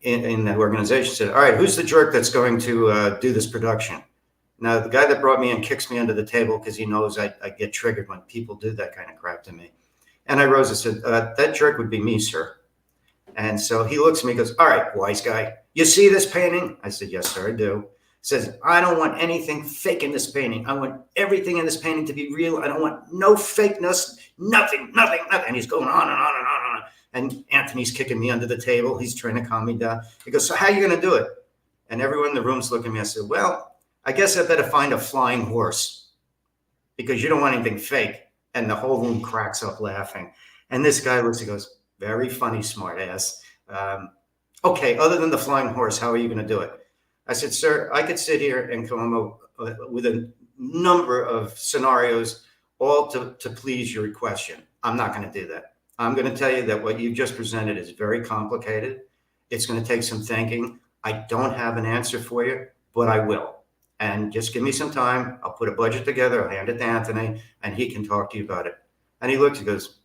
in that organization said, all right, who's the jerk that's going to do this production? Now, the guy that brought me in kicks me under the table because he knows I get triggered when people do that kind of crap to me. And I rose and said, that jerk would be me, sir. And so he looks at me and goes, all right, wise guy, you see this painting? I said, yes, sir, I do. He says, I don't want anything fake in this painting. I want everything in this painting to be real. I don't want no fakeness, nothing. And he's going on and on and on and on. And Anthony's kicking me under the table. He's trying to calm me down. He goes, so how are you going to do it? And everyone in the room's looking at me. I said, well, I guess I better find a flying horse because you don't want anything fake. And the whole room cracks up laughing. And this guy looks and goes, very funny, smart ass. Okay, other than the flying horse, how are you going to do it? I said, sir, I could sit here and come up with a number of scenarios, all to please your question. I'm not going to do that. I'm going to tell you that what you just presented is very complicated. It's going to take some thinking. I don't have an answer for you, but I will. And just give me some time. I'll put a budget together. I'll hand it to Anthony, and he can talk to you about it. And he looks and goes,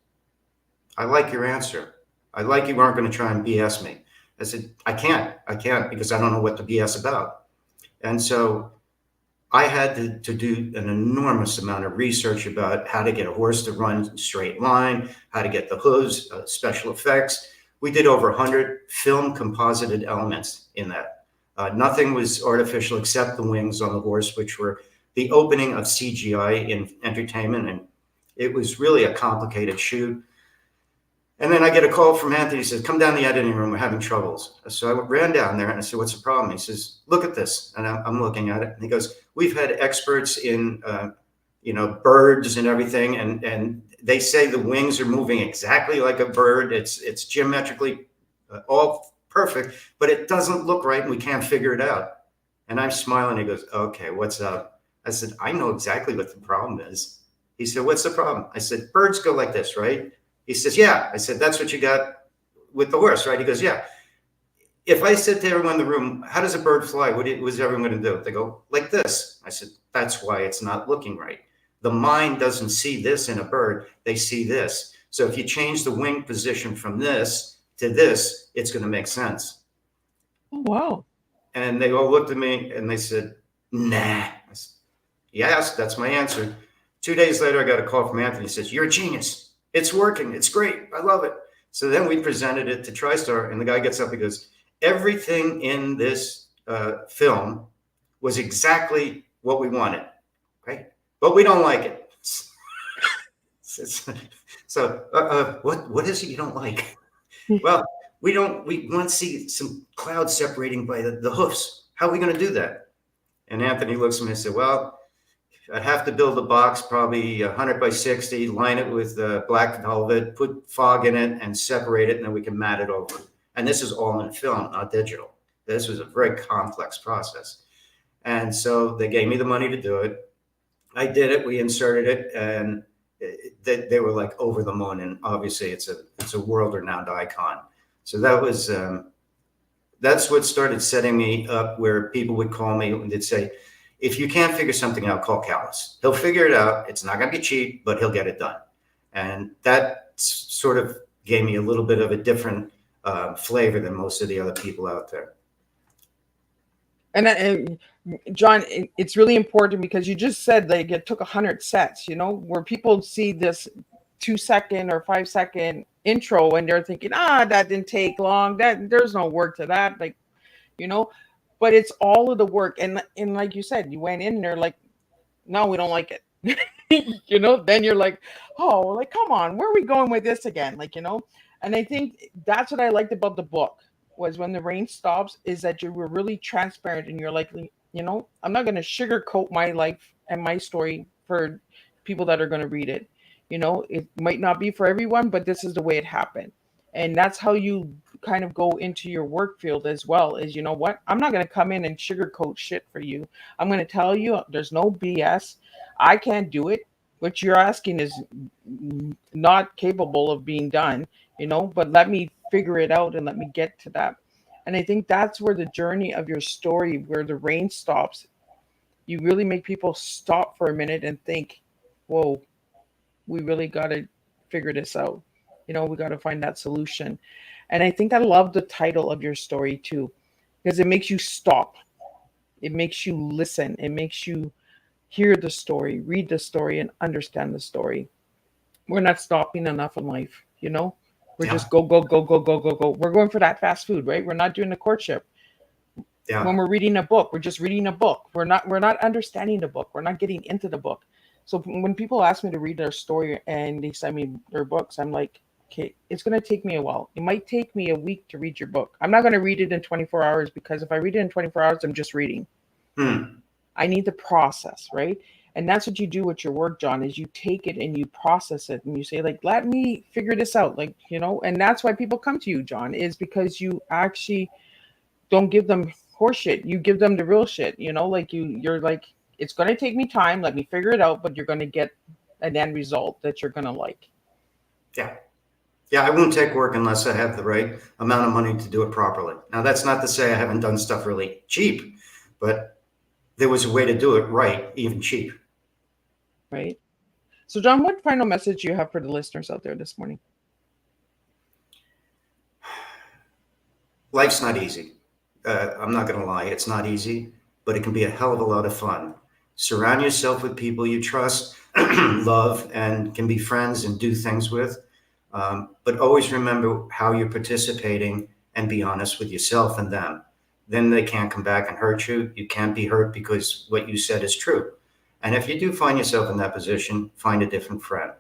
I like your answer. I like you aren't going to try and BS me. I said, I can't because I don't know what to BS about. And so I had to do an enormous amount of research about how to get a horse to run in a straight line, how to get the hooves, special effects. We did over 100 film composited elements in that. Nothing was artificial except the wings on the horse, which were the opening of CGI in entertainment. And it was really a complicated shoot. And then I get a call from Anthony. He says, come down the editing room. We're having troubles. So I ran down there and I said, what's the problem? He says, look at this. And I'm looking at it. And he goes, we've had experts in, birds and everything. And they say the wings are moving exactly like a bird. It's geometrically all perfect, but it doesn't look right. And we can't figure it out. And I'm smiling. He goes, okay, what's up? I said, I know exactly what the problem is. He said, what's the problem? I said, birds go like this, right? He says, yeah. I said, that's what you got with the horse, right? He goes, yeah. If I said to everyone in the room, how does a bird fly? What is everyone going to do? They go, like this. I said, that's why it's not looking right. The mind doesn't see this in a bird. They see this. So if you change the wing position from this to this, it's going to make sense. Oh, wow. And they all looked at me and they said, nah. I said, yes, that's my answer. 2 days later, I got a call from Anthony. He says, you're a genius. It's working. It's great. I love it. So then we presented it to TriStar, and the guy gets up and goes, everything in this film was exactly what we wanted, right? But we don't like it. So what is it you don't like? Well, we want to see some clouds separating by the hoofs. How are we going to do that? And Anthony looks at me and said, well, I'd have to build a box, probably 100 by 60, line it with black velvet, put fog in it and separate it, and then we can mat it over. And this is all in film, not digital. This was a very complex process. And so they gave me the money to do it. I did it. We inserted it, and they were like over the moon. And obviously it's a world-renowned icon. So that was that's what started setting me up where people would call me and they'd say, if you can't figure something out, call Callas. He'll figure it out. It's not going to be cheap, but he'll get it done. And that sort of gave me a little bit of a different flavor than most of the other people out there. And John, it's really important because you just said like it took 100 sets, where people see this 2-second or 5-second intro and they're thinking, that didn't take long. That there's no work to that. Like, but it's all of the work. And like you said, you went in there like, no, we don't like it. Then you're like, oh, like, come on, where are we going with this again? Like, and I think that's what I liked about the book was when the rain stops is that you were really transparent and you're like, I'm not going to sugarcoat my life and my story for people that are going to read it. It might not be for everyone, but this is the way it happened. And that's how you kind of go into your work field as well is, what? I'm not going to come in and sugarcoat shit for you. I'm going to tell you there's no BS. I can't do it. What you're asking is not capable of being done, but let me figure it out and let me get to that. And I think that's where the journey of your story, where the rain stops, you really make people stop for a minute and think, whoa, we really got to figure this out. We got to find that solution. And I think I love the title of your story too, because it makes you stop. It makes you listen. It makes you hear the story, read the story, and understand the story. We're not stopping enough in life, We're just go, go, go, go, go, go, go. We're going for that fast food, right? We're not doing the courtship. Yeah. When we're reading a book, we're just reading a book. We're not understanding the book. We're not getting into the book. So when people ask me to read their story and they send me their books, I'm like, okay, it's going to take me a while. It might take me a week to read your book. I'm not going to read it in 24 hours because if I read it in 24 hours, I'm just reading. I need the process, right? And that's what you do with your work, John, is you take it and you process it and you say, like, let me figure this out. Like, and that's why people come to you, John, is because you actually don't give them horseshit. You give them the real shit, like you're like, it's going to take me time. Let me figure it out, but you're going to get an end result that you're going to like. Yeah. Yeah, I won't take work unless I have the right amount of money to do it properly. Now, that's not to say I haven't done stuff really cheap, but there was a way to do it right, even cheap. Right. So, John, what final message do you have for the listeners out there this morning? Life's not easy. I'm not going to lie. It's not easy, but it can be a hell of a lot of fun. Surround yourself with people you trust, love, and can be friends and do things with. But always remember how you're participating and be honest with yourself and them. Then they can't come back and hurt you. You can't be hurt because what you said is true. And if you do find yourself in that position, find a different friend.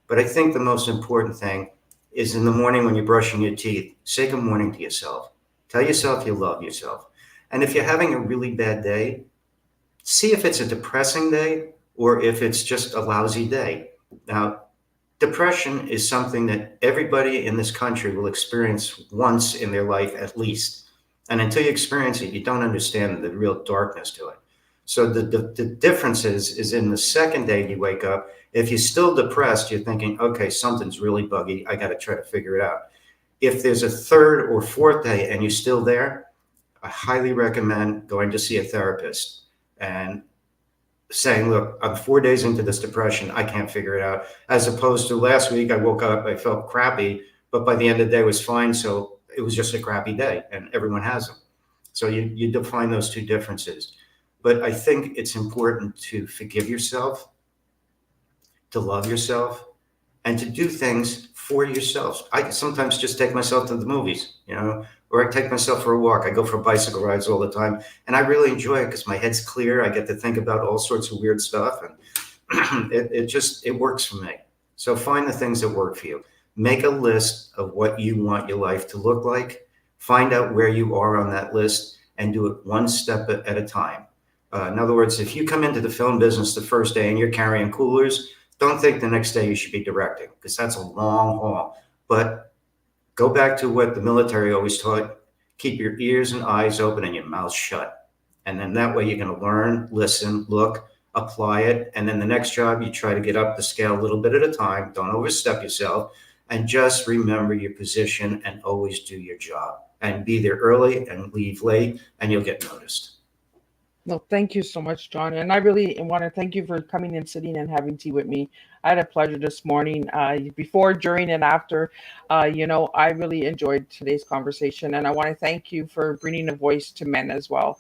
But I think the most important thing is in the morning when you're brushing your teeth, say good morning to yourself. Tell yourself you love yourself. And if you're having a really bad day, see if it's a depressing day or if it's just a lousy day. Now, depression is something that everybody in this country will experience once in their life at least. And until you experience it, you don't understand the real darkness to it. So the difference is in the second day you wake up, if you're still depressed, you're thinking, okay, something's really buggy. I got to try to figure it out. If there's a third or fourth day and you're still there, I highly recommend going to see a therapist and saying, look, I'm 4 days into this depression. I can't figure it out. As opposed to last week, I woke up, I felt crappy, but by the end of the day it was fine. So it was just a crappy day and everyone has them. So you define those two differences. But I think it's important to forgive yourself, to love yourself, and to do things for yourself. I sometimes just take myself to the movies, or I take myself for a walk. I go for bicycle rides all the time. And I really enjoy it because my head's clear. I get to think about all sorts of weird stuff. And it works for me. So find the things that work for you. Make a list of what you want your life to look like. Find out where you are on that list and do it one step at a time. In other words, if you come into the film business the first day and you're carrying coolers, don't think the next day you should be directing because that's a long haul. But go back to what the military always taught. Keep your ears and eyes open and your mouth shut. And then that way you're going to learn, listen, look, apply it. And then the next job, you try to get up the scale a little bit at a time. Don't overstep yourself. And just remember your position and always do your job. and be there early and leave late, and you'll get noticed. No, thank you so much, John. And I really want to thank you for coming and sitting and having tea with me. I had a pleasure this morning, before, during, and after. I really enjoyed today's conversation. And I want to thank you for bringing a voice to men as well.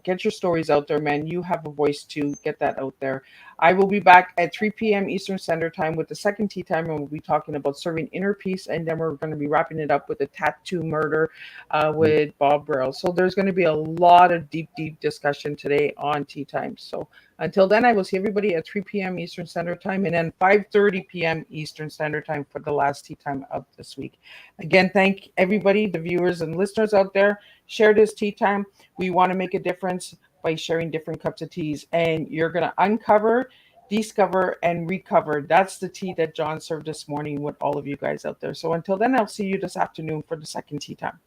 Get your stories out there, man. You have a voice to get that out there. I will be back at 3 p.m. Eastern Standard Time with the second tea time, and we'll be talking about serving inner peace. And then we're going to be wrapping it up with the tattoo murder with Bob Burrell. So there's going to be a lot of deep, deep discussion today on Tea Time. So until then, I will see everybody at 3 p.m. Eastern Standard Time and then 5:30 p.m. Eastern Standard Time for the last Tea Time of this week. Again, thank everybody, the viewers and listeners out there. Share this Tea Time. We want to make a difference by sharing different cups of teas, and you're going to uncover, discover, and recover. That's the tea that John served this morning with all of you guys out there. So until then, I'll see you this afternoon for the second Tea Time.